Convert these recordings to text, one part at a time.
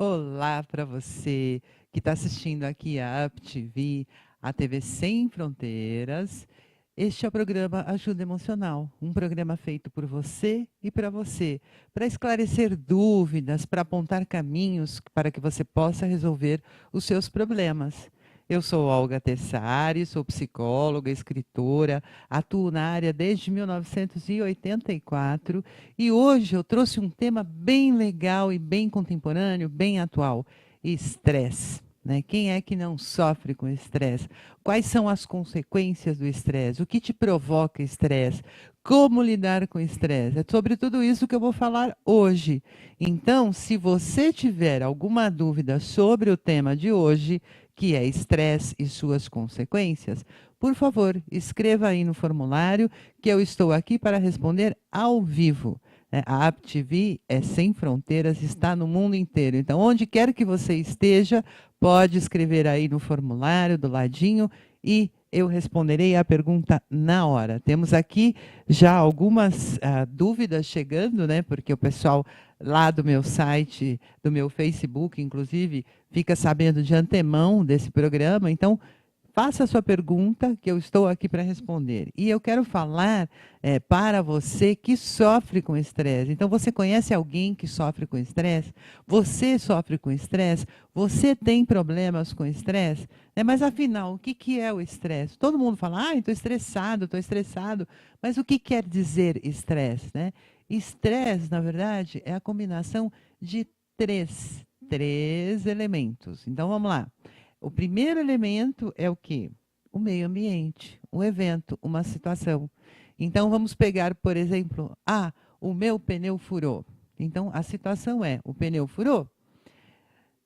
Olá para você que está assistindo aqui a UpTV, a TV Sem Fronteiras. Este é o programa Ajuda Emocional, um programa feito por você e para esclarecer dúvidas, para apontar caminhos para que você possa resolver os seus problemas. Eu sou Olga Tessari, sou psicóloga, escritora, atuo na área desde 1984 e hoje eu trouxe um tema bem legal e bem contemporâneo, bem atual: estresse. Né? Quem é que não sofre com estresse? Quais são as consequências do estresse? O que te provoca estresse? Como lidar com estresse? É sobre tudo isso que eu vou falar hoje. Então, se você tiver alguma dúvida sobre o tema de hoje, que é estresse e suas consequências, por favor, escreva aí no formulário que eu estou aqui para responder ao vivo. A AppTV é sem fronteiras, está no mundo inteiro. Então, onde quer que você esteja, pode escrever aí no formulário do ladinho e eu responderei a pergunta na hora. Temos aqui já algumas dúvidas chegando, né? Porque o pessoal lá do meu site, do meu Facebook, inclusive, fica sabendo de antemão desse programa. Então, faça a sua pergunta, que eu estou aqui para responder. E eu quero falar para você que sofre com estresse. Então, você conhece alguém que sofre com estresse? Você sofre com estresse? Você tem problemas com estresse? Mas, afinal, o que, que é o estresse? Todo mundo fala, estou estressado, estou estressado. Mas o que quer dizer estresse? Né? Estresse, na verdade, é a combinação de três elementos. Então, vamos lá. O primeiro elemento é o quê? O meio ambiente, um evento, uma situação. Então, vamos pegar, por exemplo, o meu pneu furou. Então, a situação é, o pneu furou.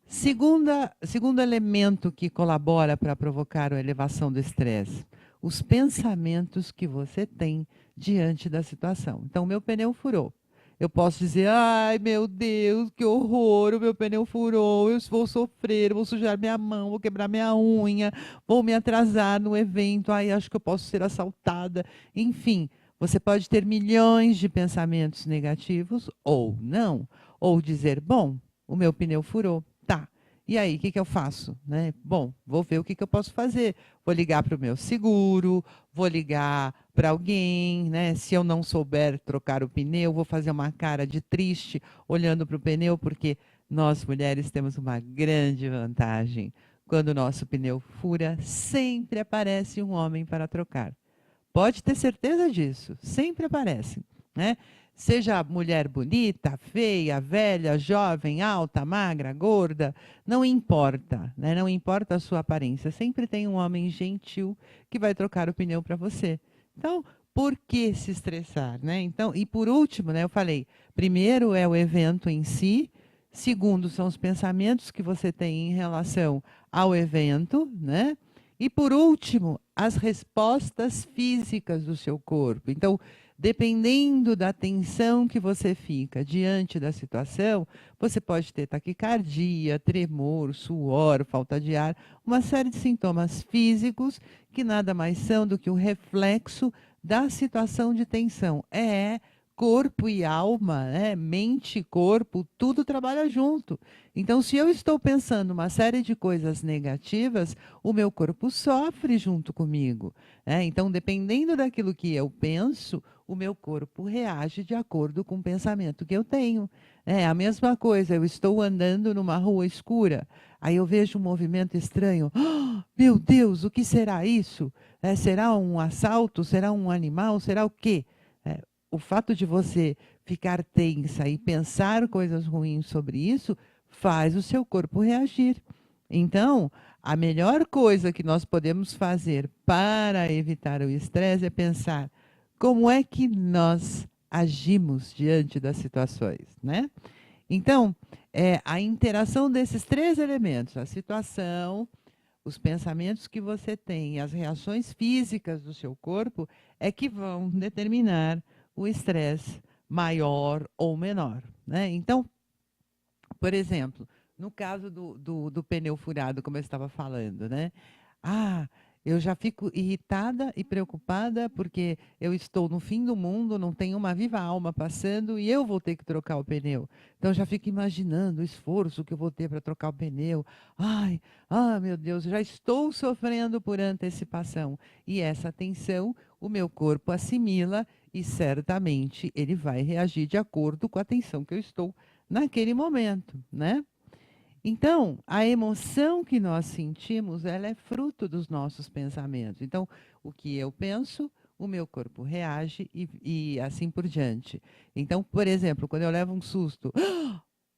Segundo elemento que colabora para provocar a elevação do estresse, os pensamentos que você tem diante da situação. Então, meu pneu furou. Eu posso dizer, ai meu Deus, que horror, o meu pneu furou, eu vou sofrer, vou sujar minha mão, vou quebrar minha unha, vou me atrasar no evento, ai, acho que eu posso ser assaltada. Enfim, você pode ter milhões de pensamentos negativos ou não. Ou dizer, bom, o meu pneu furou. Tá. E aí, o que, que eu faço? Né? Bom, vou ver o que, que eu posso fazer. Vou ligar para o meu seguro, vou ligar para alguém, né? Se eu não souber trocar o pneu, vou fazer uma cara de triste olhando para o pneu, porque nós mulheres temos uma grande vantagem. Quando o nosso pneu fura, sempre aparece um homem para trocar. Pode ter certeza disso, sempre aparece, né? Seja mulher bonita, feia, velha, jovem, alta, magra, gorda, não importa, né? Não importa a sua aparência, sempre tem um homem gentil que vai trocar o pneu para você. Então, por que se estressar, né? Então, e por último, né, eu falei, primeiro é o evento em si, segundo são os pensamentos que você tem em relação ao evento, né? E por último, as respostas físicas do seu corpo. Então, dependendo da tensão que você fica diante da situação, você pode ter taquicardia, tremor, suor, falta de ar, uma série de sintomas físicos que nada mais são do que o reflexo da situação de tensão. Corpo e alma, né? Mente e corpo, tudo trabalha junto. Então, se eu estou pensando uma série de coisas negativas, o meu corpo sofre junto comigo. Né? Então, dependendo daquilo que eu penso, o meu corpo reage de acordo com o pensamento que eu tenho. É a mesma coisa, eu estou andando numa rua escura, aí eu vejo um movimento estranho. Oh, meu Deus, o que será isso? Será um assalto? Será um animal? Será o quê? O fato de você ficar tensa e pensar coisas ruins sobre isso faz o seu corpo reagir. Então, a melhor coisa que nós podemos fazer para evitar o estresse é pensar como é que nós agimos diante das situações, né? Então, a interação desses três elementos, a situação, os pensamentos que você tem e as reações físicas do seu corpo é que vão determinar o estresse maior ou menor, né? Então, por exemplo, no caso do pneu furado, como eu estava falando, né? Ah, eu já fico irritada e preocupada porque eu estou no fim do mundo, não tem uma viva alma passando e eu vou ter que trocar o pneu. Então eu já fico imaginando o esforço que eu vou ter para trocar o pneu. Ai, meu Deus, já estou sofrendo por antecipação. E essa tensão o meu corpo assimila e certamente ele vai reagir de acordo com a tensão que eu estou naquele momento, né? Então, a emoção que nós sentimos, ela é fruto dos nossos pensamentos. Então, o que eu penso, o meu corpo reage e assim por diante. Então, por exemplo, quando eu levo um susto,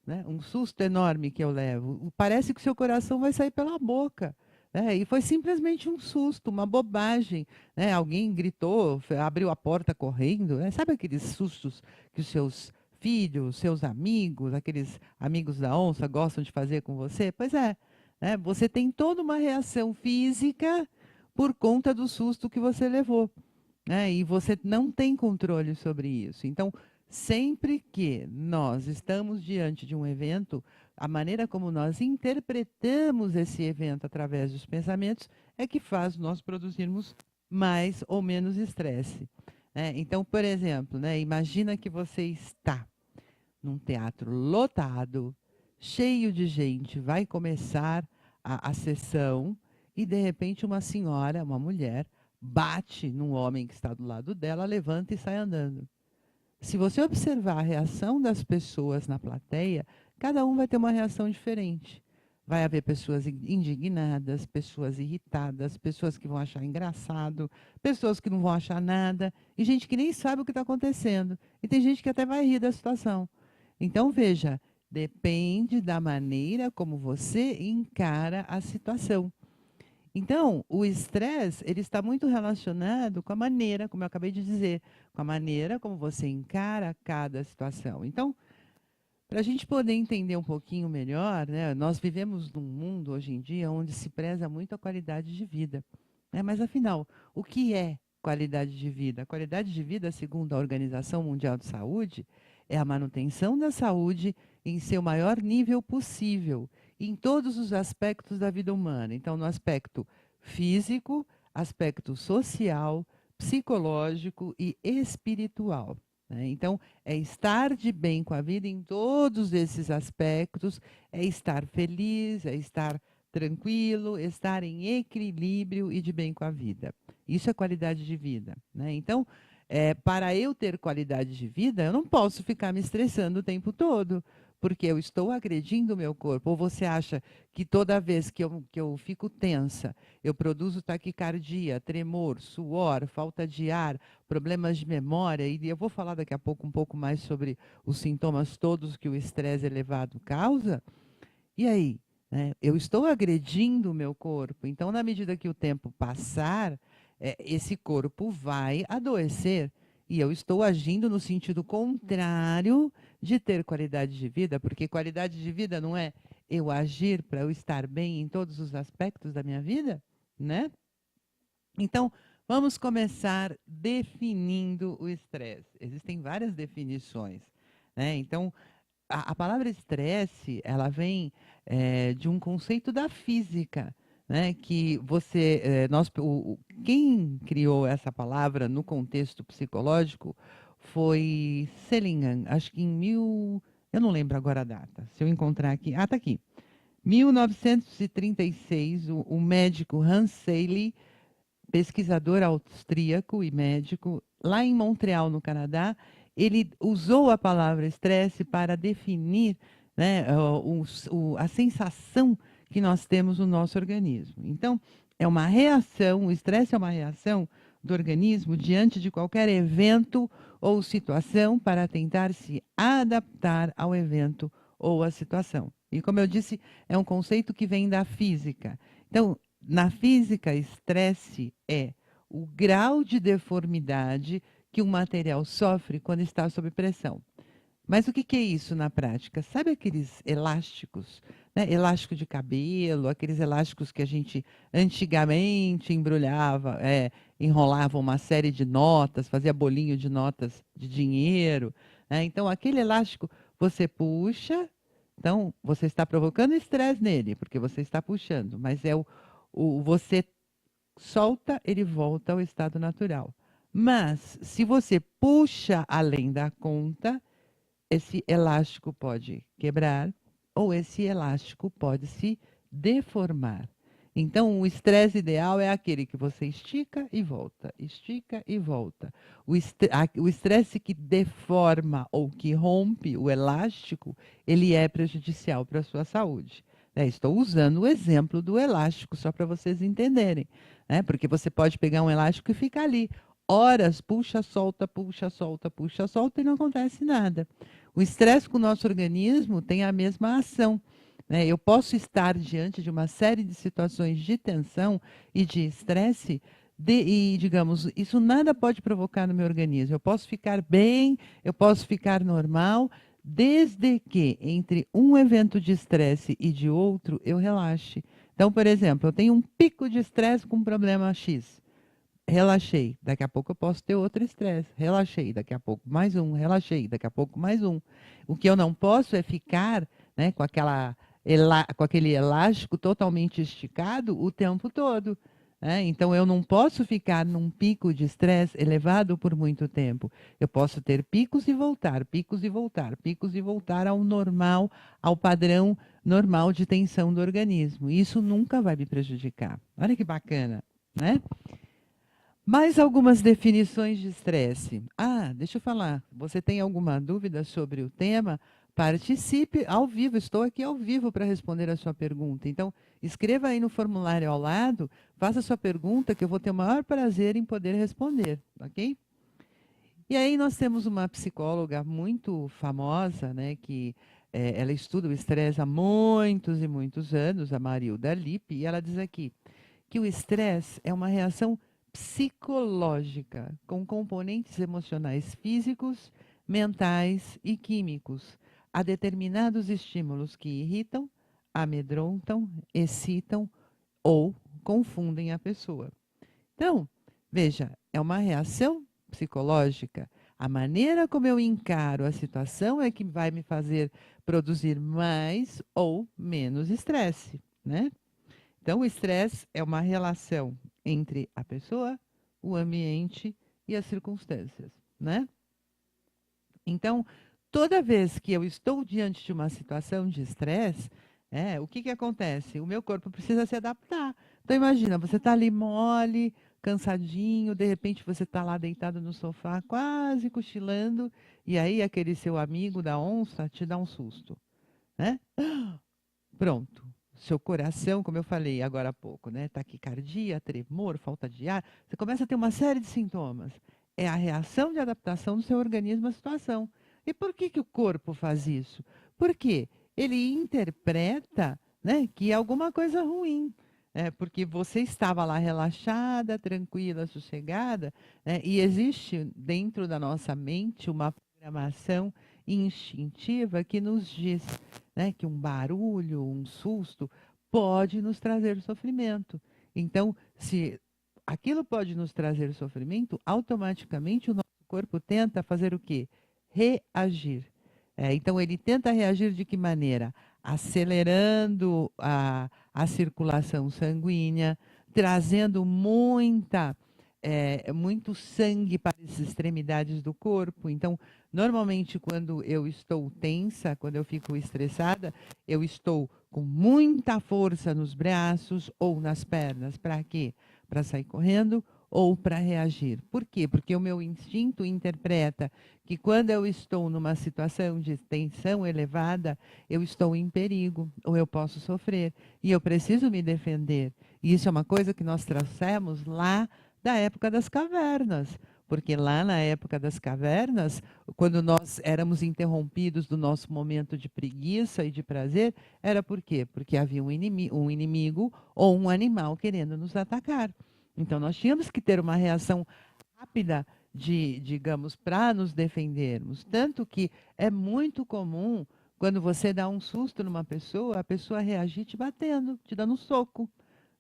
né, um susto enorme que eu levo, parece que o seu coração vai sair pela boca. Né? E foi simplesmente um susto, uma bobagem. Né? Alguém gritou, abriu a porta correndo. Né? Sabe aqueles sustos que os seus filhos, seus amigos, aqueles amigos da onça gostam de fazer com você? Pois é, né? Você tem toda uma reação física por conta do susto que você levou, né? E você não tem controle sobre isso. Então, sempre que nós estamos diante de um evento, a maneira como nós interpretamos esse evento através dos pensamentos é que faz nós produzirmos mais ou menos estresse. Né? Então, por exemplo, né, imagina que você está num teatro lotado, cheio de gente, vai começar a sessão e, de repente, uma senhora, uma mulher, bate num homem que está do lado dela, levanta e sai andando. Se você observar a reação das pessoas na plateia, cada um vai ter uma reação diferente. Vai haver pessoas indignadas, pessoas irritadas, pessoas que vão achar engraçado, pessoas que não vão achar nada, e gente que nem sabe o que está acontecendo. E tem gente que até vai rir da situação. Então, veja, depende da maneira como você encara a situação. Então, o estresse, ele está muito relacionado com a maneira, como eu acabei de dizer, com a maneira como você encara cada situação. Então, para a gente poder entender um pouquinho melhor, né, nós vivemos num mundo hoje em dia onde se preza muito a qualidade de vida. Né? Mas, afinal, o que é qualidade de vida? A qualidade de vida, segundo a Organização Mundial de Saúde, é a manutenção da saúde em seu maior nível possível, em todos os aspectos da vida humana. Então, no aspecto físico, aspecto social, psicológico e espiritual. Né? Então, é estar de bem com a vida em todos esses aspectos, é estar feliz, é estar tranquilo, estar em equilíbrio e de bem com a vida. Isso é qualidade de vida. Né? Então, para eu ter qualidade de vida, eu não posso ficar me estressando o tempo todo, porque eu estou agredindo o meu corpo. Ou você acha que toda vez que eu fico tensa, eu produzo taquicardia, tremor, suor, falta de ar, problemas de memória, e eu vou falar daqui a pouco um pouco mais sobre os sintomas todos que o estresse elevado causa? E aí? Né? Eu estou agredindo o meu corpo. Então, na medida que o tempo passar, esse corpo vai adoecer. E eu estou agindo no sentido contrário de ter qualidade de vida, porque qualidade de vida não é eu agir para eu estar bem em todos os aspectos da minha vida, né? Então, vamos começar definindo o estresse. Existem várias definições, né? Então, a palavra estresse, ela vem de um conceito da física, né? Que você, quem criou essa palavra no contexto psicológico foi Seligman, acho que eu não lembro agora a data. Se eu encontrar aqui, está aqui. 1936, o médico Hans Selye, pesquisador austríaco e médico, lá em Montreal, no Canadá, ele usou a palavra estresse para definir, né, a sensação que nós temos no nosso organismo. Então, é uma reação, o estresse é uma reação do organismo diante de qualquer evento ou situação para tentar se adaptar ao evento ou à situação. E, como eu disse, é um conceito que vem da física. Então, na física, estresse é o grau de deformidade que um material sofre quando está sob pressão. Mas o que é isso na prática? Sabe aqueles elásticos, né? Elástico de cabelo, aqueles elásticos que a gente antigamente embrulhava, enrolava uma série de notas, fazia bolinho de notas de dinheiro. Né? Então, aquele elástico você puxa, então você está provocando estresse nele, porque você está puxando, mas você solta, ele volta ao estado natural. Mas, se você puxa além da conta, esse elástico pode quebrar ou esse elástico pode se deformar. Então, o estresse ideal é aquele que você estica e volta, estica e volta. O estresse que deforma ou que rompe o elástico, ele é prejudicial para a sua saúde. Estou usando o exemplo do elástico só para vocês entenderem, né? Porque você pode pegar um elástico e ficar ali horas, puxa, solta, puxa, solta, puxa, solta e não acontece nada. O estresse com o nosso organismo tem a mesma ação, né? Eu posso estar diante de uma série de situações de tensão e de estresse, e, digamos, isso nada pode provocar no meu organismo. Eu posso ficar bem, eu posso ficar normal, desde que entre um evento de estresse e de outro eu relaxe. Então, por exemplo, eu tenho um pico de estresse com um problema X. Relaxei, daqui a pouco eu posso ter outro estresse. Relaxei, daqui a pouco mais um. Relaxei, daqui a pouco mais um. O que eu não posso é ficar, né, com aquele elástico totalmente esticado o tempo todo, né? Então eu não posso ficar num pico de estresse elevado por muito tempo. Eu posso ter picos e voltar, picos e voltar, picos e voltar ao normal, ao padrão normal de tensão do organismo. Isso nunca vai me prejudicar. Olha que bacana, né? Mais algumas definições de estresse. Ah, deixa eu falar. Você tem alguma dúvida sobre o tema? Participe ao vivo. Estou aqui ao vivo para responder a sua pergunta. Então, escreva aí no formulário ao lado, faça a sua pergunta, que eu vou ter o maior prazer em poder responder, ok? E aí nós temos uma psicóloga muito famosa, né, que ela estuda o estresse há muitos e muitos anos, a Marilda Lippe, e ela diz aqui que o estresse é uma reação psicológica, com componentes emocionais físicos, mentais e químicos, a determinados estímulos que irritam, amedrontam, excitam ou confundem a pessoa. Então, veja, é uma reação psicológica. A maneira como eu encaro a situação é que vai me fazer produzir mais ou menos estresse, né? Então, o estresse é uma relação entre a pessoa, o ambiente e as circunstâncias, né? Então, toda vez que eu estou diante de uma situação de estresse, o que que acontece? O meu corpo precisa se adaptar. Então, imagina, você está ali mole, cansadinho, de repente você está lá deitado no sofá, quase cochilando, e aí aquele seu amigo da onça te dá um susto, né? Pronto. Seu coração, como eu falei agora há pouco, né? Taquicardia, tremor, falta de ar. Você começa a ter uma série de sintomas. É a reação de adaptação do seu organismo à situação. E por que que o corpo faz isso? Porque ele interpreta, né, que é alguma coisa ruim. Porque você estava lá relaxada, tranquila, sossegada, né, e existe dentro da nossa mente uma programação instintiva que nos diz, né, que um barulho, um susto, pode nos trazer sofrimento. Então, se aquilo pode nos trazer sofrimento, automaticamente o nosso corpo tenta fazer o quê? Reagir. Então, ele tenta reagir de que maneira? Acelerando a circulação sanguínea, trazendo muito sangue para as extremidades do corpo. Então, normalmente, quando eu estou tensa, quando eu fico estressada, eu estou com muita força nos braços ou nas pernas. Para quê? Para sair correndo ou para reagir. Por quê? Porque o meu instinto interpreta que quando eu estou numa situação de tensão elevada, eu estou em perigo ou eu posso sofrer e eu preciso me defender. E isso é uma coisa que nós trouxemos lá da época das cavernas. Porque lá na época das cavernas, quando nós éramos interrompidos do nosso momento de preguiça e de prazer, era por quê? Porque havia um inimigo ou um animal querendo nos atacar. Então nós tínhamos que ter uma reação rápida digamos, para nos defendermos. Tanto que é muito comum, quando você dá um susto numa pessoa, a pessoa reagir te batendo, te dando um soco,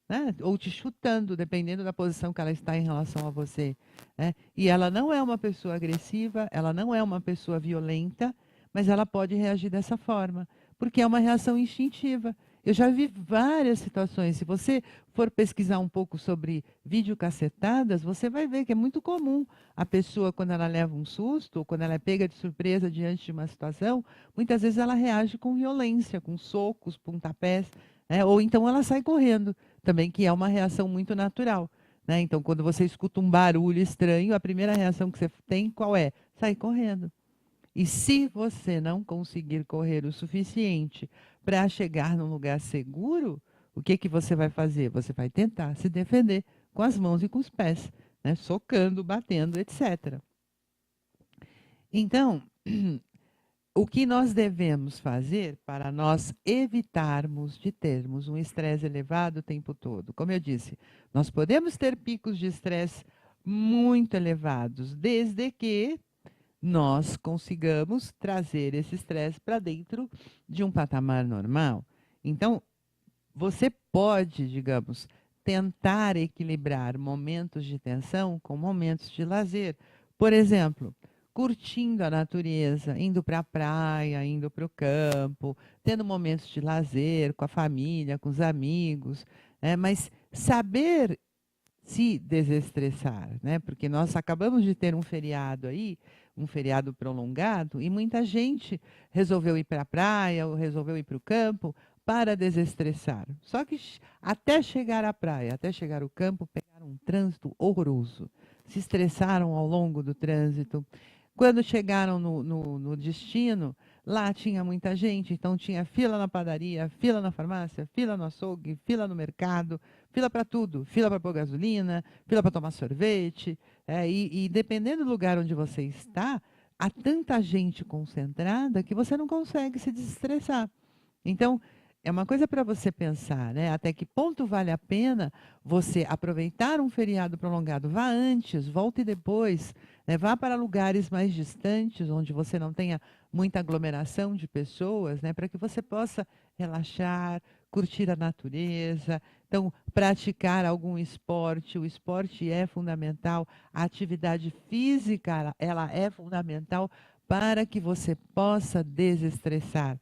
né? Ou te chutando, dependendo da posição que ela está em relação a você, né? E ela não é uma pessoa agressiva, ela não é uma pessoa violenta, mas ela pode reagir dessa forma, porque é uma reação instintiva. Eu já vi várias situações. Se você for pesquisar um pouco sobre videocassetadas, você vai ver que é muito comum a pessoa, quando ela leva um susto, ou quando ela é pega de surpresa diante de uma situação, muitas vezes ela reage com violência, com socos, pontapés, né? Ou então ela sai correndo, também, que é uma reação muito natural. Né? Então, quando você escuta um barulho estranho, a primeira reação que você tem, qual é? Sair correndo. E se você não conseguir correr o suficiente para chegar num lugar seguro, o que que você vai fazer? Você vai tentar se defender com as mãos e com os pés, né? Socando, batendo, etc. Então, o que nós devemos fazer para nós evitarmos de termos um estresse elevado o tempo todo? Como eu disse, nós podemos ter picos de estresse muito elevados, desde que nós consigamos trazer esse estresse para dentro de um patamar normal. Então, você pode, digamos, tentar equilibrar momentos de tensão com momentos de lazer. Por exemplo, curtindo a natureza, indo para a praia, indo para o campo, tendo momentos de lazer com a família, com os amigos, né? Mas saber se desestressar, né? Porque nós acabamos de ter um feriado aí, um feriado prolongado, e muita gente resolveu ir para a praia ou resolveu ir para o campo para desestressar. Só que até chegar à praia, até chegar ao campo, pegaram um trânsito horroroso. Se estressaram ao longo do trânsito. Quando chegaram no destino, lá tinha muita gente, então tinha fila na padaria, fila na farmácia, fila no açougue, fila no mercado, fila para tudo, fila para pôr gasolina, fila para tomar sorvete. E dependendo do lugar onde você está, há tanta gente concentrada que você não consegue se desestressar. Então, é uma coisa para você pensar, né? Até que ponto vale a pena você aproveitar um feriado prolongado? Vá antes, volte depois, né? Vá para lugares mais distantes, onde você não tenha muita aglomeração de pessoas, né? Para que você possa relaxar, curtir a natureza. Então, praticar algum esporte. O esporte é fundamental, a atividade física, ela é fundamental para que você possa desestressar.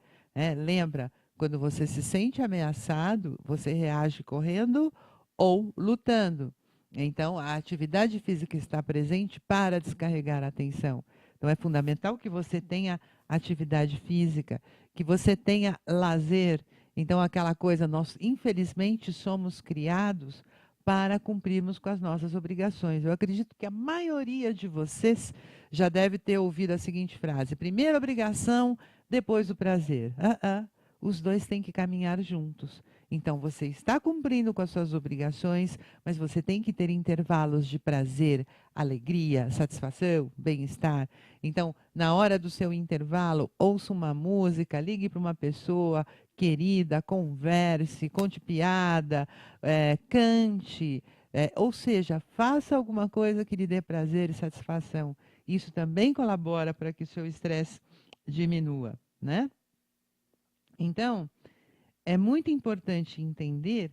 Lembra? Quando você se sente ameaçado, você reage correndo ou lutando. Então, a atividade física está presente para descarregar a atenção. Então, é fundamental que você tenha atividade física, que você tenha lazer. Então, aquela coisa, nós infelizmente somos criados para cumprirmos com as nossas obrigações. Eu acredito que a maioria de vocês já deve ter ouvido a seguinte frase: primeira obrigação, depois o prazer. Os dois têm que caminhar juntos. Então, você está cumprindo com as suas obrigações, mas você tem que ter intervalos de prazer, alegria, satisfação, bem-estar. Então, na hora do seu intervalo, ouça uma música, ligue para uma pessoa querida, converse, conte piada, cante. Ou seja, faça alguma coisa que lhe dê prazer e satisfação. Isso também colabora para que o seu estresse diminua, né? Então, é muito importante entender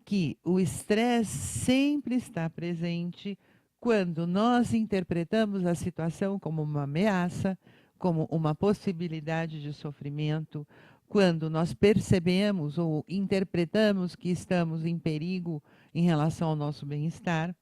que o estresse sempre está presente quando nós interpretamos a situação como uma ameaça, como uma possibilidade de sofrimento, quando nós percebemos ou interpretamos que estamos em perigo em relação ao nosso bem-estar,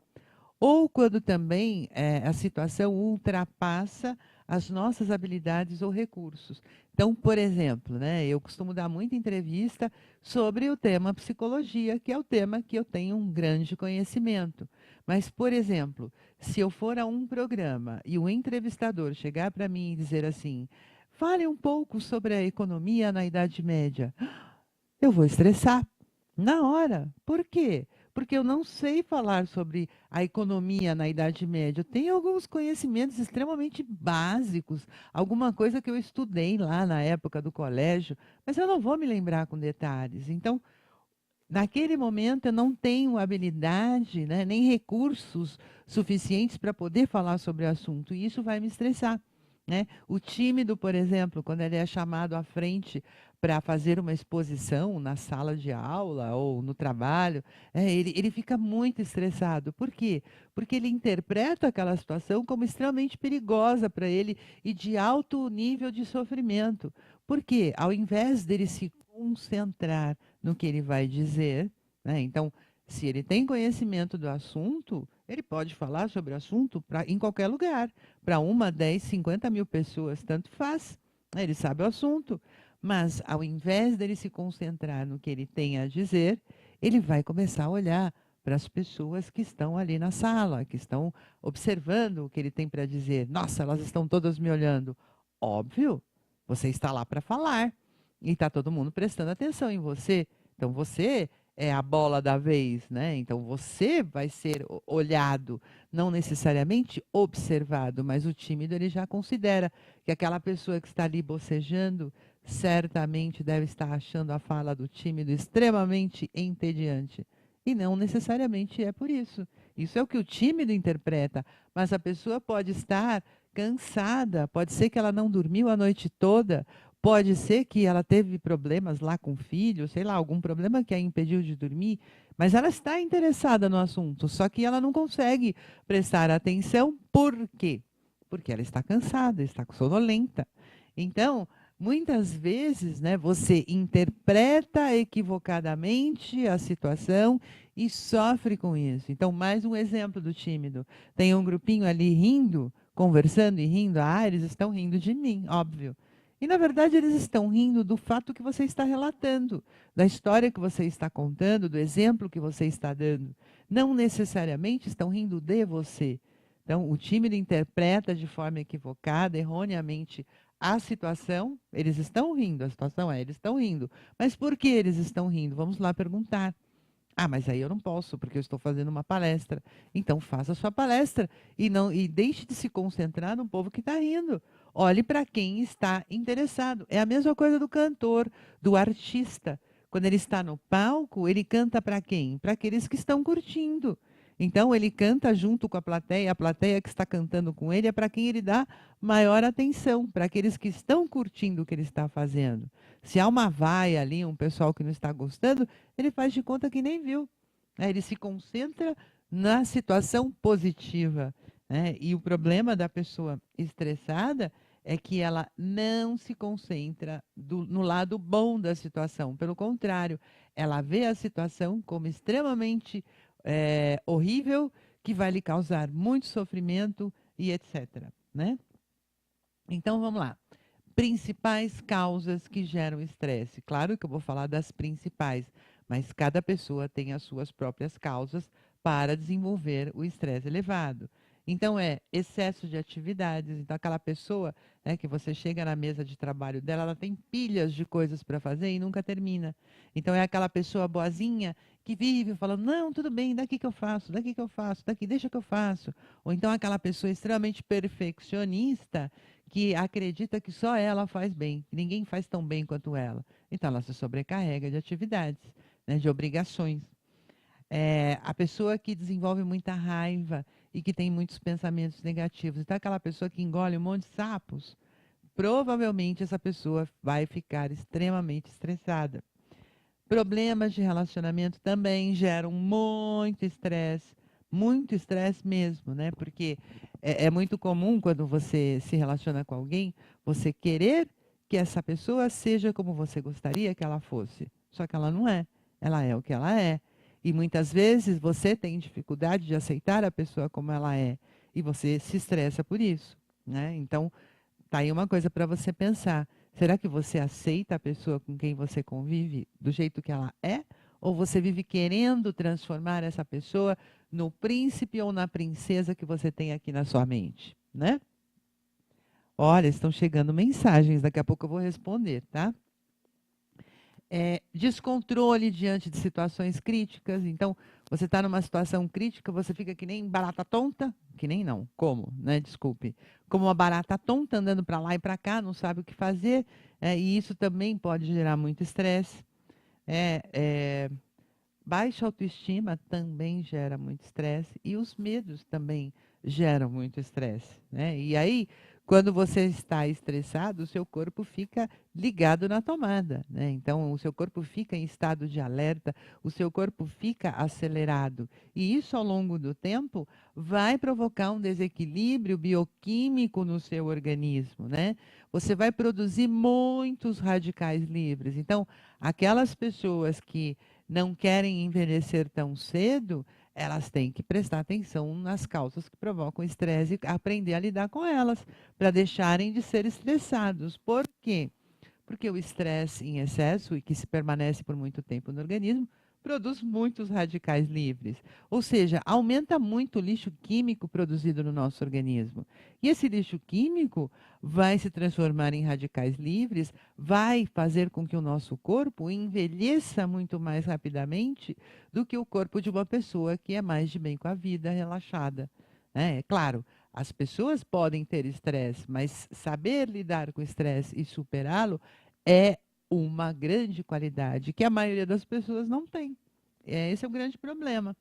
ou quando também a situação ultrapassa as nossas habilidades ou recursos. Então, por exemplo, né, eu costumo dar muita entrevista sobre o tema psicologia, que é o tema que eu tenho um grande conhecimento. Mas, por exemplo, se eu for a um programa e o entrevistador chegar para mim e dizer assim: fale um pouco sobre a economia na Idade Média, eu vou estressar na hora. Por quê? Porque eu não sei falar sobre a economia na Idade Média. Eu tenho alguns conhecimentos extremamente básicos, alguma coisa que eu estudei lá na época do colégio, mas eu não vou me lembrar com detalhes. Então, naquele momento, eu não tenho habilidade, né, nem recursos suficientes para poder falar sobre o assunto, e isso vai me estressar. Né? O tímido, por exemplo, quando ele é chamado à frente para fazer uma exposição na sala de aula ou no trabalho, ele fica muito estressado. Por quê? Porque ele interpreta aquela situação como extremamente perigosa para ele e de alto nível de sofrimento. Por quê? Ao invés dele se concentrar no que ele vai dizer, né? Então, se ele tem conhecimento do assunto, ele pode falar sobre o assunto em qualquer lugar, para 1, 10, 50 mil pessoas, tanto faz, né? Ele sabe o assunto, mas ao invés dele se concentrar no que ele tem a dizer, ele vai começar a olhar para as pessoas que estão ali na sala, que estão observando o que ele tem para dizer. Nossa, elas estão todas me olhando. Óbvio, você está lá para falar e está todo mundo prestando atenção em você. Então você é a bola da vez, né? Então você vai ser olhado, não necessariamente observado, mas o tímido ele já considera que aquela pessoa que está ali bocejando certamente deve estar achando a fala do tímido extremamente entediante. E não necessariamente é por isso. Isso é o que o tímido interpreta, mas a pessoa pode estar cansada, pode ser que ela não dormiu a noite toda, pode ser que ela teve problemas lá com o filho, sei lá, algum problema que a impediu de dormir, mas ela está interessada no assunto, só que ela não consegue prestar atenção. Por quê? Porque ela está cansada, está sonolenta. Então, muitas vezes, né, você interpreta equivocadamente a situação e sofre com isso. Então, mais um exemplo do tímido. Tem um grupinho ali rindo, conversando e rindo. Ah, eles estão rindo de mim, óbvio. E, na verdade, eles estão rindo do fato que você está relatando, da história que você está contando, do exemplo que você está dando. Não necessariamente estão rindo de você. Então, o tímido interpreta de forma equivocada, erroneamente, a situação. Eles estão rindo, a situação é, eles estão rindo. Mas por que eles estão rindo? Vamos lá perguntar. Ah, mas aí eu não posso, porque eu estou fazendo uma palestra. Então faça a sua palestra e deixe de se concentrar no povo que está rindo. Olhe para quem está interessado. É a mesma coisa do cantor, do artista. Quando ele está no palco, ele canta para quem? Para aqueles que estão curtindo. Então ele canta junto com a plateia que está cantando com ele é para quem ele dá maior atenção, para aqueles que estão curtindo o que ele está fazendo. Se há uma vaia ali, um pessoal que não está gostando, ele faz de conta que nem viu, né? Ele se concentra na situação positiva, né? E o problema da pessoa estressada é que ela não se concentra no lado bom da situação. Pelo contrário, ela vê a situação como extremamente horrível, que vai lhe causar muito sofrimento e etc. Né? Então, vamos lá. Principais causas que geram estresse. Claro que eu vou falar das principais, mas cada pessoa tem as suas próprias causas para desenvolver o estresse elevado. Então, é excesso de atividades. Então, aquela pessoa, né, que você chega na mesa de trabalho dela, ela tem pilhas de coisas para fazer e nunca termina. Então, é aquela pessoa boazinha que vive falando, não, tudo bem, daqui que eu faço, daqui que eu faço, daqui, deixa que eu faço. Ou então, aquela pessoa extremamente perfeccionista que acredita que só ela faz bem, que ninguém faz tão bem quanto ela. Então, ela se sobrecarrega de atividades, né, de obrigações. A pessoa que desenvolve muita raiva e que tem muitos pensamentos negativos. Então, aquela pessoa que engole um monte de sapos, provavelmente essa pessoa vai ficar extremamente estressada. Problemas de relacionamento também geram muito estresse mesmo, né? Porque é muito comum quando você se relaciona com alguém, você querer que essa pessoa seja como você gostaria que ela fosse. Só que ela não é. Ela é o que ela é. E muitas vezes você tem dificuldade de aceitar a pessoa como ela é. E você se estressa por isso, né? Então, tá aí uma coisa para você pensar. Será que você aceita a pessoa com quem você convive do jeito que ela é? Ou você vive querendo transformar essa pessoa no príncipe ou na princesa que você tem aqui na sua mente, né? Olha, estão chegando mensagens, daqui a pouco eu vou responder, tá? Descontrole diante de situações críticas. Então, você está numa situação crítica, você fica que nem barata tonta, que nem não, como, né? Desculpe, como uma barata tonta andando para lá e para cá, não sabe o que fazer, e isso também pode gerar muito estresse. É, é, Baixa autoestima também gera muito estresse e os medos também geram muito estresse, né? E aí, Quando você está estressado, o seu corpo fica ligado na tomada, né? Então, o seu corpo fica em estado de alerta, o seu corpo fica acelerado. E isso, ao longo do tempo, vai provocar um desequilíbrio bioquímico no seu organismo, né? Você vai produzir muitos radicais livres. Então, aquelas pessoas que não querem envelhecer tão cedo, elas têm que prestar atenção nas causas que provocam estresse e aprender a lidar com elas, para deixarem de ser estressados. Por quê? Porque o estresse em excesso, e que se permanece por muito tempo no organismo, produz muitos radicais livres. Ou seja, aumenta muito o lixo químico produzido no nosso organismo. E esse lixo químico vai se transformar em radicais livres, vai fazer com que o nosso corpo envelheça muito mais rapidamente do que o corpo de uma pessoa que é mais de bem com a vida, relaxada. É claro, as pessoas podem ter estresse, mas saber lidar com o estresse e superá-lo é uma grande qualidade que a maioria das pessoas não tem. Esse é o grande problema.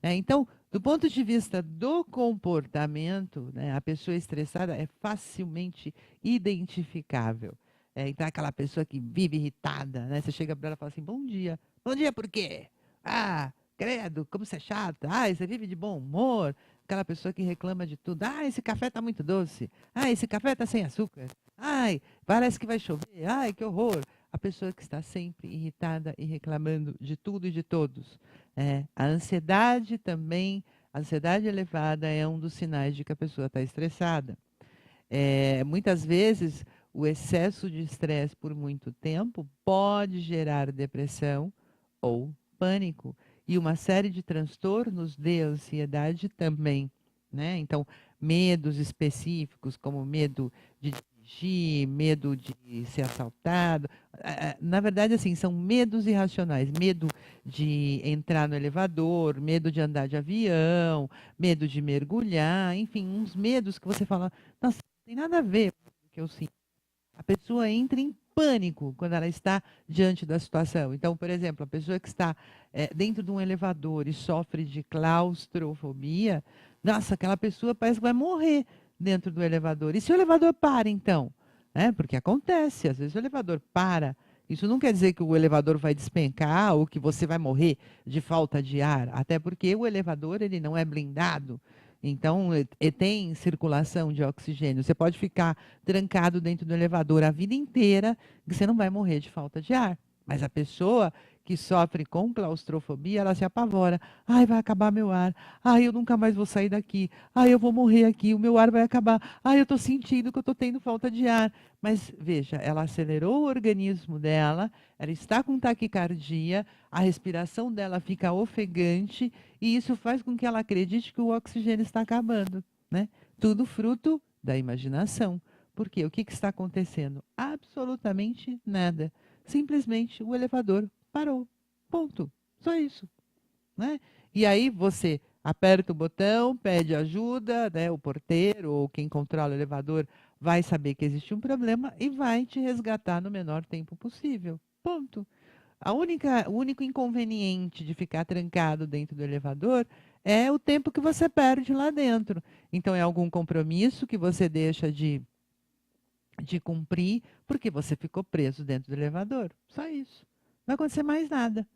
Então, do ponto de vista do comportamento, né, a pessoa estressada é facilmente identificável. Então, aquela pessoa que vive irritada, né, você chega para ela e fala assim: bom dia. Bom dia por quê? Ah, credo, como você é chata. Ah, você vive de bom humor. Aquela pessoa que reclama de tudo. Ah, esse café está muito doce. Ah, esse café está sem açúcar. Ai, parece que vai chover. Ai, que horror. A pessoa que está sempre irritada e reclamando de tudo e de todos. A ansiedade também, a ansiedade elevada é um dos sinais de que a pessoa está estressada. Muitas vezes, o excesso de estresse por muito tempo pode gerar depressão ou pânico e uma série de transtornos de ansiedade também, né? Então, medos específicos, como medo de dirigir, medo de ser assaltado. Na verdade, assim, são medos irracionais. Medo de entrar no elevador, medo de andar de avião, medo de mergulhar, enfim, uns medos que você fala, nossa, não tem nada a ver com o que eu sinto. A pessoa entra em pânico quando ela está diante da situação. Então, por exemplo, a pessoa que está dentro de um elevador e sofre de claustrofobia, nossa, aquela pessoa parece que vai morrer dentro do elevador. E se o elevador para, então? Porque acontece, às vezes o elevador para. Isso não quer dizer que o elevador vai despencar ou que você vai morrer de falta de ar, até porque o elevador ele não é blindado. Então, tem circulação de oxigênio. Você pode ficar trancado dentro do elevador a vida inteira, que você não vai morrer de falta de ar. Mas a pessoa que sofre com claustrofobia, ela se apavora. Ai, vai acabar meu ar. Ai, eu nunca mais vou sair daqui. Ai, eu vou morrer aqui, o meu ar vai acabar. Ai, eu estou sentindo que eu estou tendo falta de ar. Mas veja, ela acelerou o organismo dela, ela está com taquicardia, a respiração dela fica ofegante e isso faz com que ela acredite que o oxigênio está acabando, né? Tudo fruto da imaginação. Por quê? O que está acontecendo? Absolutamente nada. Simplesmente o elevador parou. Ponto. Só isso, né? E aí você aperta o botão, pede ajuda, né? O porteiro ou quem controla o elevador vai saber que existe um problema e vai te resgatar no menor tempo possível. Ponto. O único inconveniente de ficar trancado dentro do elevador é o tempo que você perde lá dentro. Então, é algum compromisso que você deixa de cumprir porque você ficou preso dentro do elevador. Só isso. Não vai acontecer mais nada.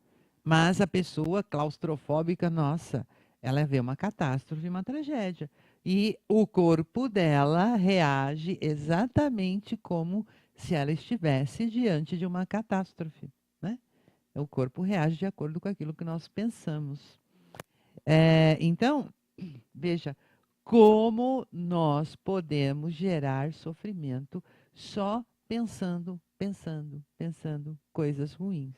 Mas a pessoa claustrofóbica, nossa, ela vê uma catástrofe, uma tragédia. E o corpo dela reage exatamente como se ela estivesse diante de uma catástrofe, né? O corpo reage de acordo com aquilo que nós pensamos. Então, veja, como nós podemos gerar sofrimento só pensando, pensando, pensando coisas ruins.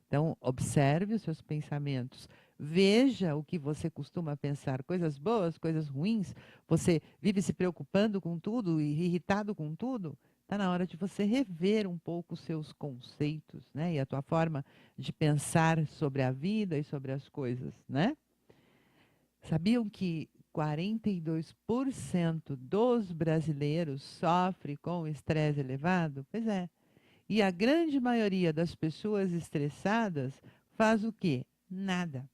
Então, observe os seus pensamentos. Veja o que você costuma pensar, coisas boas, coisas ruins. Você vive se preocupando com tudo e irritado com tudo. Está na hora de você rever um pouco os seus conceitos, né? E a tua forma de pensar sobre a vida e sobre as coisas, né? Sabiam que 42% dos brasileiros sofre com estresse elevado? Pois é. E a grande maioria das pessoas estressadas faz o quê? Nada.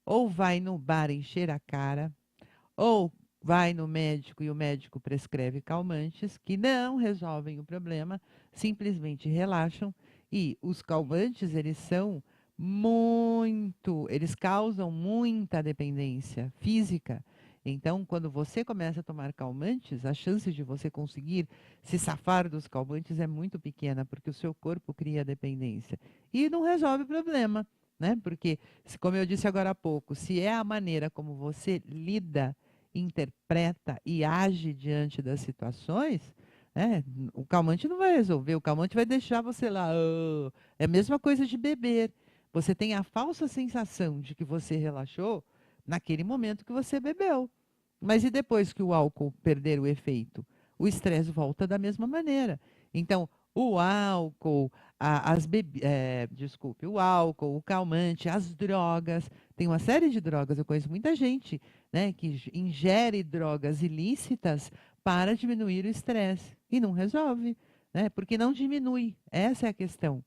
Ou vai no bar encher a cara, ou vai no médico e o médico prescreve calmantes que não resolvem o problema, simplesmente relaxam. E os calmantes, eles causam muita dependência física. Então, quando você começa a tomar calmantes, a chance de você conseguir se safar dos calmantes é muito pequena, porque o seu corpo cria dependência. E não resolve o problema, né? Porque, como eu disse agora há pouco, se é a maneira como você lida, interpreta e age diante das situações, né, o calmante não vai resolver, o calmante vai deixar você lá. "Ah". É a mesma coisa de beber. Você tem a falsa sensação de que você relaxou naquele momento que você bebeu. Mas e depois que o álcool perder o efeito? O estresse volta da mesma maneira. Então, o álcool, desculpe, o álcool, o calmante, as drogas, tem uma série de drogas. Eu conheço muita gente, né, que ingere drogas ilícitas para diminuir o estresse e não resolve, né, porque não diminui. Essa é a questão.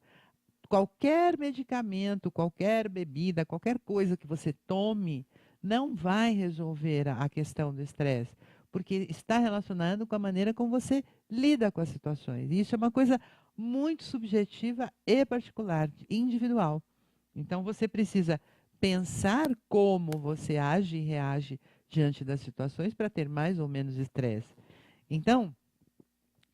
Qualquer medicamento, qualquer bebida, qualquer coisa que você tome, não vai resolver a questão do estresse, porque está relacionado com a maneira como você lida com as situações. E isso é uma coisa muito subjetiva e particular, individual. Então você precisa pensar como você age e reage diante das situações para ter mais ou menos estresse. Então,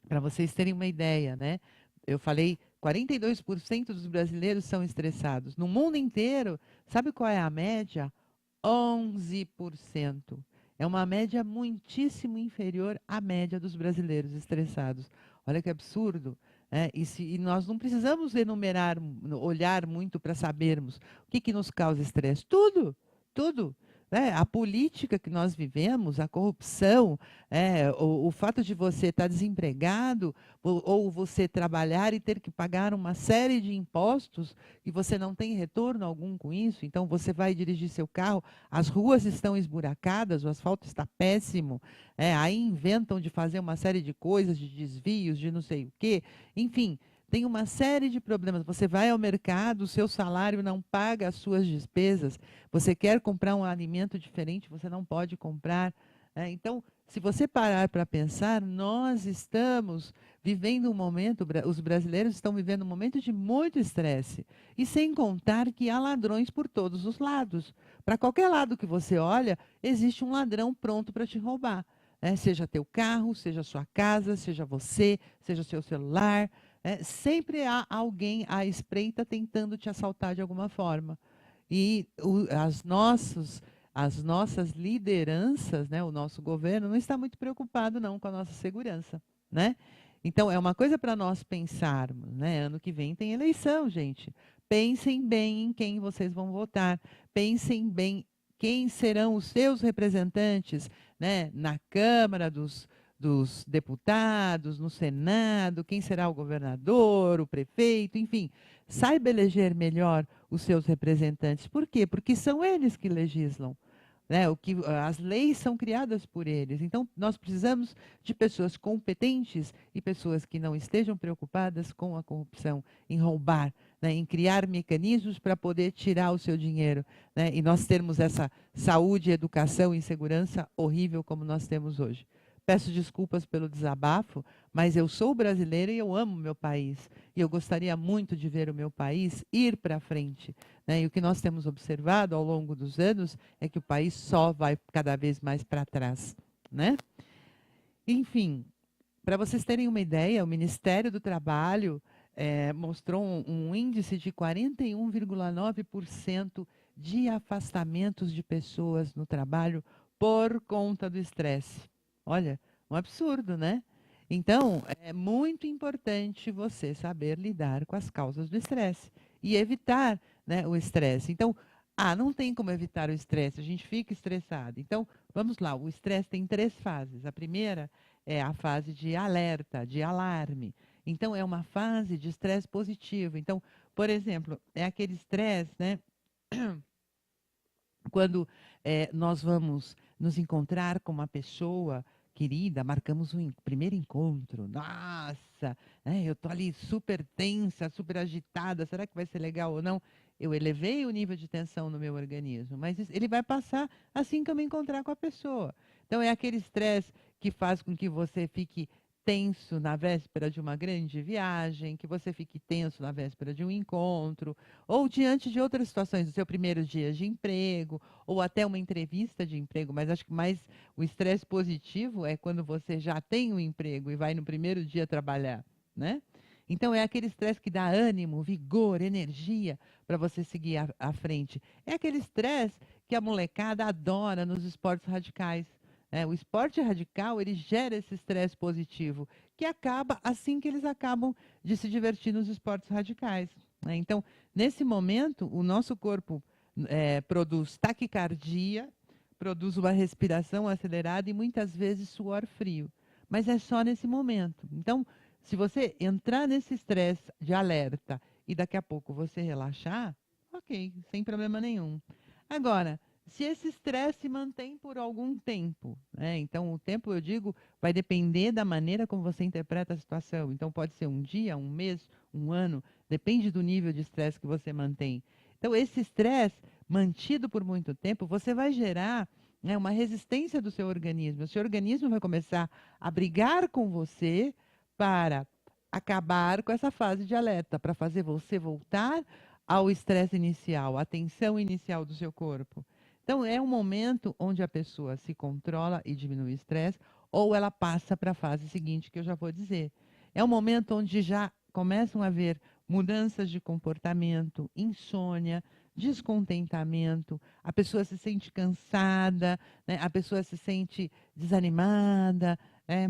para vocês terem uma ideia, né? Eu falei, 42% dos brasileiros são estressados. No mundo inteiro, sabe qual é a média? 11%. É uma média muitíssimo inferior à média dos brasileiros estressados. Olha que absurdo. Né? E nós não precisamos enumerar, olhar muito para sabermos o que nos causa estresse. Tudo, tudo. Né? A política que nós vivemos, a corrupção, o fato de você estar desempregado, ou você trabalhar e ter que pagar uma série de impostos e você não tem retorno algum com isso, então você vai dirigir seu carro, as ruas estão esburacadas, o asfalto está péssimo, aí inventam de fazer uma série de coisas, de desvios, de não sei o quê, enfim. Tem uma série de problemas. Você vai ao mercado, o seu salário não paga as suas despesas. Você quer comprar um alimento diferente, você não pode comprar. Então, se você parar para pensar, nós estamos vivendo um momento, os brasileiros estão vivendo um momento de muito estresse. E sem contar que há ladrões por todos os lados. Para qualquer lado que você olha, existe um ladrão pronto para te roubar. Seja teu carro, seja sua casa, seja você, seja seu celular. Sempre há alguém à espreita tentando te assaltar de alguma forma. E as nossas lideranças, né, o nosso governo, não está muito preocupado não com a nossa segurança, né? Então, é uma coisa para nós pensarmos, né? Ano que vem tem eleição, gente. Pensem bem em quem vocês vão votar. Pensem bem quem serão os seus representantes, né, na Câmara dos Deputados, no Senado, quem será o governador, o prefeito, enfim. Saiba eleger melhor os seus representantes. Por quê? Porque são eles que legislam. Né? As leis são criadas por eles. Então, nós precisamos de pessoas competentes e pessoas que não estejam preocupadas com a corrupção, em roubar, né? Em criar mecanismos para poder tirar o seu dinheiro. Né? E nós termos essa saúde, educação e segurança horrível como nós temos hoje. Peço desculpas pelo desabafo, mas eu sou brasileira e eu amo meu país. E eu gostaria muito de ver o meu país ir para frente. Né? E o que nós temos observado ao longo dos anos é que o país só vai cada vez mais para trás. Né? Enfim, para vocês terem uma ideia, o Ministério do Trabalho mostrou um índice de 41,9% de afastamentos de pessoas no trabalho por conta do estresse. Olha, um absurdo, né? Então, é muito importante você saber lidar com as causas do estresse e evitar, né, o estresse. Então, não tem como evitar o estresse, a gente fica estressado. Então, vamos lá, o estresse tem 3 fases. A primeira é a fase de alerta, de alarme. Então, é uma fase de estresse positivo. Então, por exemplo, é aquele estresse, né? Quando nós vamos nos encontrar com uma pessoa querida, marcamos um primeiro encontro. Nossa, eu estou ali super tensa, super agitada. Será que vai ser legal ou não? Eu elevei o nível de tensão no meu organismo, mas ele vai passar assim que eu me encontrar com a pessoa. Então, é aquele estresse que faz com que você fique tenso na véspera de uma grande viagem, que você fique tenso na véspera de um encontro, ou diante de outras situações, do seu primeiro dia de emprego, ou até uma entrevista de emprego, mas acho que mais o estresse positivo é quando você já tem um emprego e vai no primeiro dia trabalhar, né? Então é aquele estresse que dá ânimo, vigor, energia para você seguir à frente. É aquele estresse que a molecada adora nos esportes radicais. O esporte radical, ele gera esse estresse positivo, que acaba assim que eles acabam de se divertir nos esportes radicais, né? Então, nesse momento, o nosso corpo produz taquicardia, produz uma respiração acelerada e muitas vezes suor frio. Mas é só nesse momento. Então, se você entrar nesse estresse de alerta e daqui a pouco você relaxar, ok, sem problema nenhum. Agora, se esse estresse se mantém por algum tempo, né? Então o tempo, eu digo, vai depender da maneira como você interpreta a situação. Então pode ser um dia, um mês, um ano, depende do nível de estresse que você mantém. Então esse estresse mantido por muito tempo, você vai gerar, né, uma resistência do seu organismo. O seu organismo vai começar a brigar com você para acabar com essa fase de alerta, para fazer você voltar ao estresse inicial, à tensão inicial do seu corpo. Então, é um momento onde a pessoa se controla e diminui o estresse, ou ela passa para a fase seguinte, que eu já vou dizer. É um momento onde já começam a haver mudanças de comportamento, insônia, descontentamento, a pessoa se sente cansada, né? A pessoa se sente desanimada.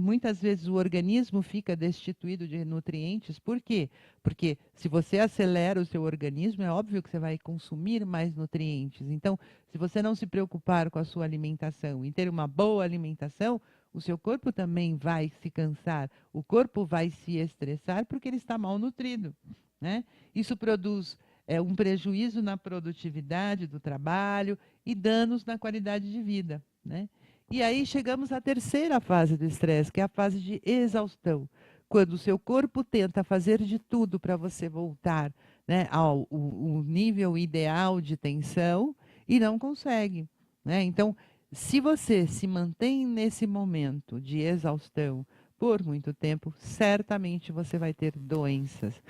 Muitas vezes o organismo fica destituído de nutrientes. Por quê? Porque se você acelera o seu organismo, é óbvio que você vai consumir mais nutrientes. Então, se você não se preocupar com a sua alimentação e ter uma boa alimentação, o seu corpo também vai se cansar, o corpo vai se estressar porque ele está mal nutrido, né? Isso produz um prejuízo na produtividade do trabalho e danos na qualidade de vida, né? E aí chegamos à terceira fase do estresse, que é a fase de exaustão, quando o seu corpo tenta fazer de tudo para você voltar, né, ao o nível ideal de tensão e não consegue, né? Então, se você se mantém nesse momento de exaustão por muito tempo, certamente você vai ter doenças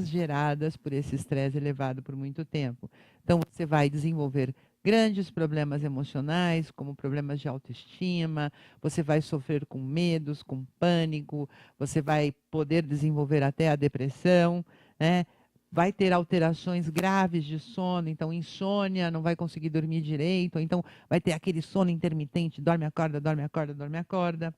geradas por esse estresse elevado por muito tempo. Então, você vai desenvolver grandes problemas emocionais, como problemas de autoestima, você vai sofrer com medos, com pânico, você vai poder desenvolver até a depressão, né? Vai ter alterações graves de sono, então insônia, não vai conseguir dormir direito, ou então vai ter aquele sono intermitente, dorme, acorda, dorme, acorda, dorme, acorda.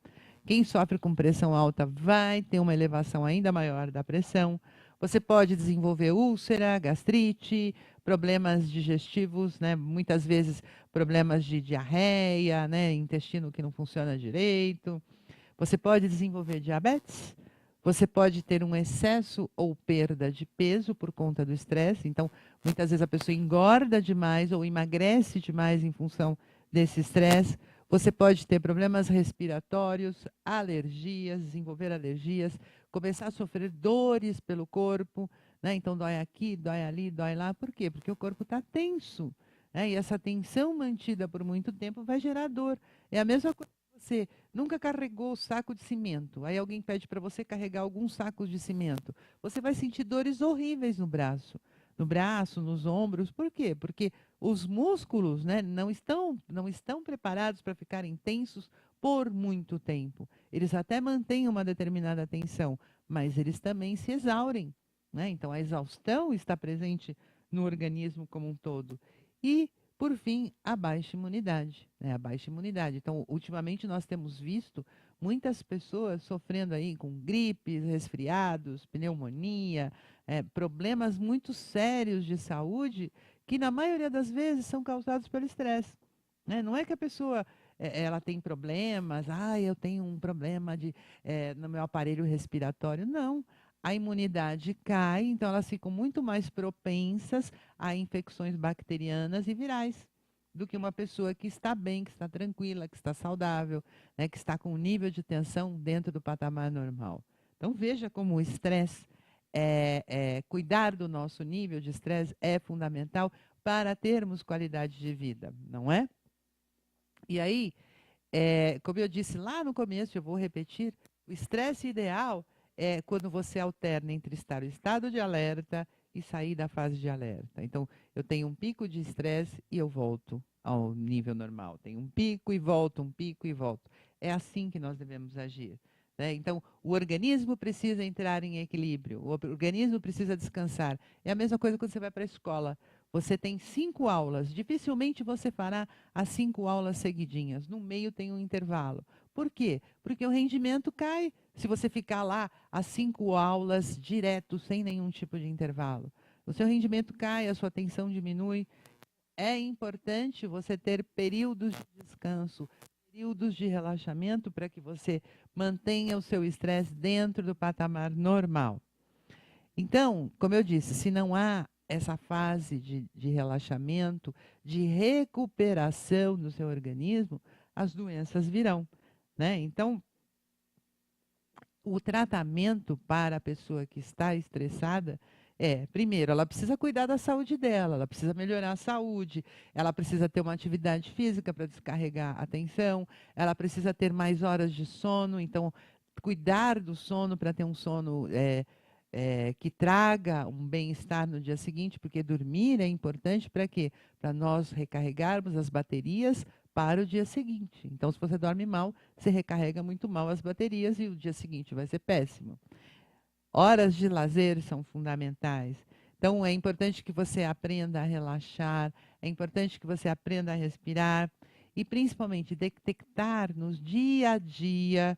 Quem sofre com pressão alta vai ter uma elevação ainda maior da pressão. Você pode desenvolver úlcera, gastrite, problemas digestivos, né? Muitas vezes problemas de diarreia, né? Intestino que não funciona direito. Você pode desenvolver diabetes, você pode ter um excesso ou perda de peso por conta do estresse. Então, muitas vezes a pessoa engorda demais ou emagrece demais em função desse estresse. Você pode ter problemas respiratórios, alergias, desenvolver alergias, começar a sofrer dores pelo corpo, né? Então, dói aqui, dói ali, dói lá. Por quê? Porque o corpo está tenso, né? E essa tensão mantida por muito tempo vai gerar dor. É a mesma coisa que você nunca carregou o saco de cimento. Aí alguém pede para você carregar alguns sacos de cimento. Você vai sentir dores horríveis no braço. No braço, nos ombros. Por quê? Porque os músculos, né, não estão preparados para ficarem tensos por muito tempo. Eles até mantêm uma determinada tensão, mas eles também se exaurem, né? Então, a exaustão está presente no organismo como um todo. E, por fim, a baixa imunidade, né? A baixa imunidade. Então, ultimamente nós temos visto muitas pessoas sofrendo aí com gripes, resfriados, pneumonia, problemas muito sérios de saúde que na maioria das vezes são causados pelo estresse, né? Não é que a pessoa ela tem problemas, eu tenho um problema no meu aparelho respiratório. Não. A imunidade cai, então elas ficam muito mais propensas a infecções bacterianas e virais do que uma pessoa que está bem, que está tranquila, que está saudável, né, que está com um nível de tensão dentro do patamar normal. Então veja como o estresse, cuidar do nosso nível de estresse é fundamental para termos qualidade de vida, não é? E aí, como eu disse lá no começo, eu vou repetir, o estresse ideal é quando você alterna entre estar no estado de alerta e sair da fase de alerta. Então, eu tenho um pico de estresse e eu volto ao nível normal. Tenho um pico e volto, um pico e volto. É assim que nós devemos agir. Né? Então, o organismo precisa entrar em equilíbrio, o organismo precisa descansar. É a mesma coisa quando você vai para a escola. Você tem 5 aulas, dificilmente você fará as 5 aulas seguidinhas. No meio tem um intervalo. Por quê? Porque o rendimento cai se você ficar lá as 5 aulas direto, sem nenhum tipo de intervalo. O seu rendimento cai, a sua atenção diminui. É importante você ter períodos de descanso, períodos de relaxamento para que você mantenha o seu estresse dentro do patamar normal. Então, como eu disse, se não há essa fase de relaxamento, de recuperação do seu organismo, as doenças virão. Né? Então, o tratamento para a pessoa que está estressada primeiro, ela precisa cuidar da saúde dela, ela precisa melhorar a saúde, ela precisa ter uma atividade física para descarregar a tensão, ela precisa ter mais horas de sono, então, cuidar do sono para ter um sono que traga um bem-estar no dia seguinte, porque dormir é importante para quê? Para nós recarregarmos as baterias para o dia seguinte. Então, se você dorme mal, você recarrega muito mal as baterias e o dia seguinte vai ser péssimo. Horas de lazer são fundamentais. Então, é importante que você aprenda a relaxar, é importante que você aprenda a respirar e, principalmente, detectar no dia a dia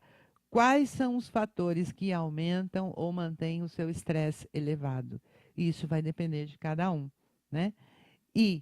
quais são os fatores que aumentam ou mantêm o seu estresse elevado. Isso vai depender de cada um, né? E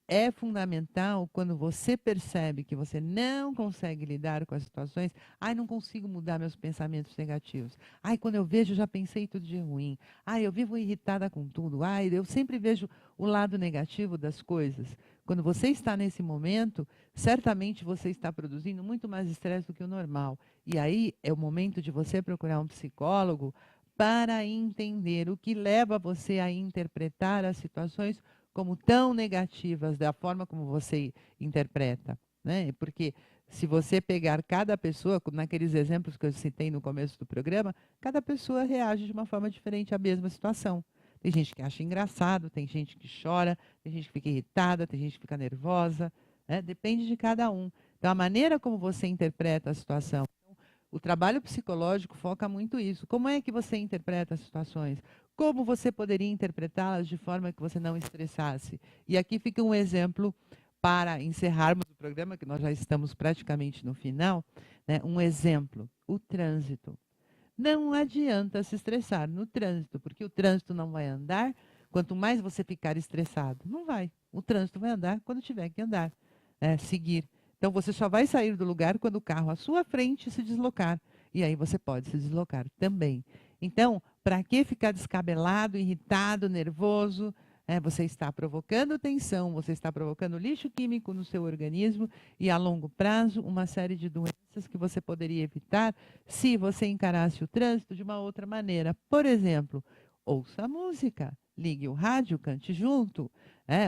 é fundamental quando você percebe que você não consegue lidar com as situações. Ai, não consigo mudar meus pensamentos negativos. Ai, quando eu vejo, já pensei tudo de ruim. Ai, eu vivo irritada com tudo. Ai, eu sempre vejo o lado negativo das coisas. Quando você está nesse momento, certamente você está produzindo muito mais estresse do que o normal. E aí é o momento de você procurar um psicólogo para entender o que leva você a interpretar as situações como tão negativas da forma como você interpreta, né? Porque se você pegar cada pessoa, naqueles exemplos que eu citei no começo do programa, cada pessoa reage de uma forma diferente à mesma situação. Tem gente que acha engraçado, tem gente que chora, tem gente que fica irritada, tem gente que fica nervosa, né? Depende de cada um. Então, a maneira como você interpreta a situação. O trabalho psicológico foca muito isso. Como é que você interpreta as situações? Como você poderia interpretá-las de forma que você não estressasse? E aqui fica um exemplo para encerrarmos o programa, que nós já estamos praticamente no final. Né? Um exemplo: o trânsito. Não adianta se estressar no trânsito, porque o trânsito não vai andar quanto mais você ficar estressado. Não vai. O trânsito vai andar quando tiver que andar, seguir. Então, você só vai sair do lugar quando o carro à sua frente se deslocar. E aí você pode se deslocar também. Então, para que ficar descabelado, irritado, nervoso? Você está provocando tensão, você está provocando lixo químico no seu organismo e, a longo prazo, uma série de doenças que você poderia evitar se você encarasse o trânsito de uma outra maneira. Por exemplo, ouça música, ligue o rádio, cante junto,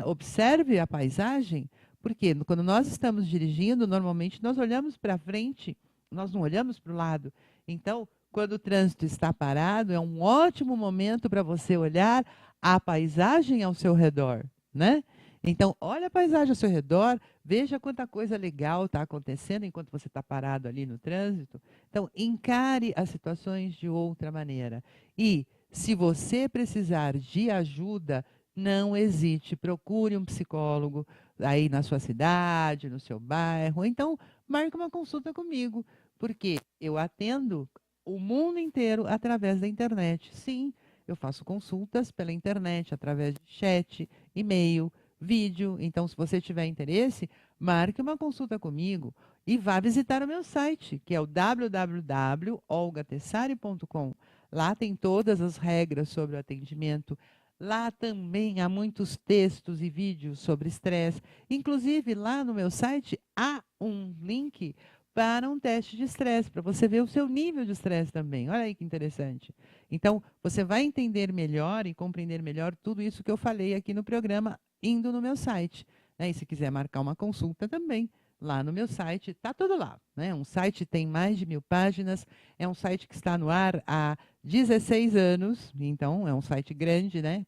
observe a paisagem, porque quando nós estamos dirigindo, normalmente nós olhamos para frente, nós não olhamos para o lado. Então, quando o trânsito está parado, é um ótimo momento para você olhar a paisagem ao seu redor, né? Então, olha a paisagem ao seu redor, veja quanta coisa legal está acontecendo enquanto você está parado ali no trânsito. Então, encare as situações de outra maneira. E, se você precisar de ajuda, não hesite, procure um psicólogo aí na sua cidade, no seu bairro, ou então marque uma consulta comigo, porque eu atendo o mundo inteiro através da internet. Sim, eu faço consultas pela internet, através de chat, e-mail, vídeo. Então, se você tiver interesse, marque uma consulta comigo e vá visitar o meu site, que é o www.olgatessari.com. Lá tem todas as regras sobre o atendimento. Lá também há muitos textos e vídeos sobre estresse. Inclusive, lá no meu site há um link para um teste de estresse, para você ver o seu nível de estresse também. Olha aí que interessante. Então, você vai entender melhor e compreender melhor tudo isso que eu falei aqui no programa, indo no meu site. E se quiser marcar uma consulta também, lá no meu site, está tudo lá, né? Um site tem mais de 1.000 páginas, é um site que está no ar há 16 anos, então é um site grande, né?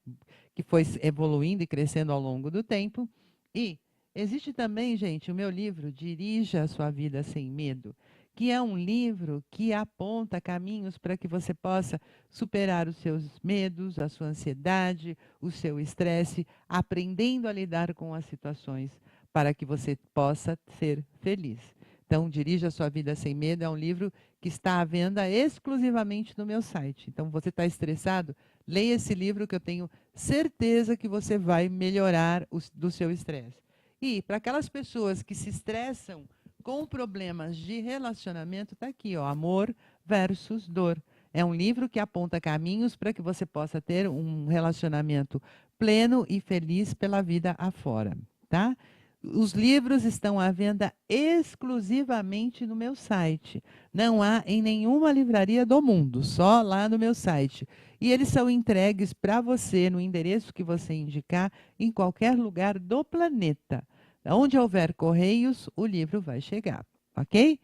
Que foi evoluindo e crescendo ao longo do tempo. E existe também, gente, o meu livro Dirija a Sua Vida Sem Medo, que é um livro que aponta caminhos para que você possa superar os seus medos, a sua ansiedade, o seu estresse, aprendendo a lidar com as situações para que você possa ser feliz. Então, Dirija a Sua Vida Sem Medo é um livro que está à venda exclusivamente no meu site. Então, você está estressado? Leia esse livro que eu tenho certeza que você vai melhorar do seu estresse. E para aquelas pessoas que se estressam com problemas de relacionamento, está aqui, ó, Amor versus Dor. É um livro que aponta caminhos para que você possa ter um relacionamento pleno e feliz pela vida afora, tá? Os livros estão à venda exclusivamente no meu site. Não há em nenhuma livraria do mundo, só lá no meu site. E eles são entregues para você no endereço que você indicar em qualquer lugar do planeta. Onde houver correios, o livro vai chegar, ok?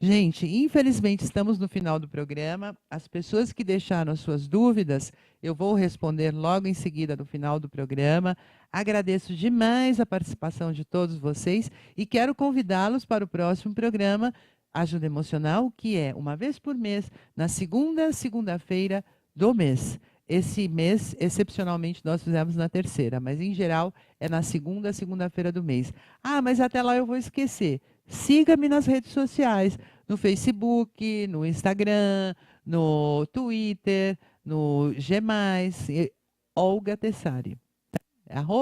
Gente, infelizmente estamos no final do programa. As pessoas que deixaram as suas dúvidas, eu vou responder logo em seguida no final do programa. Agradeço demais a participação de todos vocês e quero convidá-los para o próximo programa Ajuda Emocional, que é uma vez por mês, na segunda-feira do mês. Esse mês, excepcionalmente, nós fizemos na terceira, mas em geral é na segunda-feira do mês. Ah, mas até lá eu vou esquecer. Siga-me nas redes sociais, no Facebook, no Instagram, no Twitter, no G+, Olga Tessari.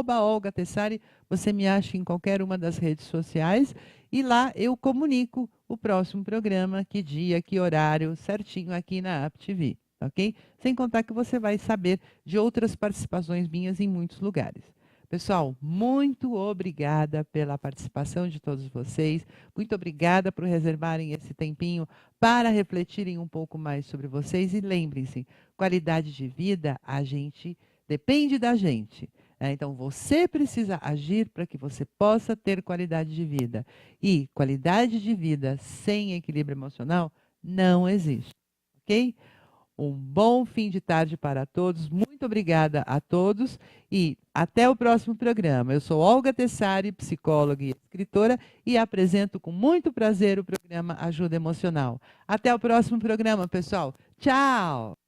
@Olga Tessari, você me acha em qualquer uma das redes sociais e lá eu comunico o próximo programa, que dia, que horário, certinho aqui na App TV, ok? Sem contar que você vai saber de outras participações minhas em muitos lugares. Pessoal, muito obrigada pela participação de todos vocês. Muito obrigada por reservarem esse tempinho para refletirem um pouco mais sobre vocês. E lembrem-se, qualidade de vida, a gente depende da gente. Então, você precisa agir para que você possa ter qualidade de vida. E qualidade de vida sem equilíbrio emocional não existe, ok? Um bom fim de tarde para todos. Muito obrigada a todos e até o próximo programa. Eu sou Olga Tessari, psicóloga e escritora, e apresento com muito prazer o programa Ajuda Emocional. Até o próximo programa, pessoal. Tchau!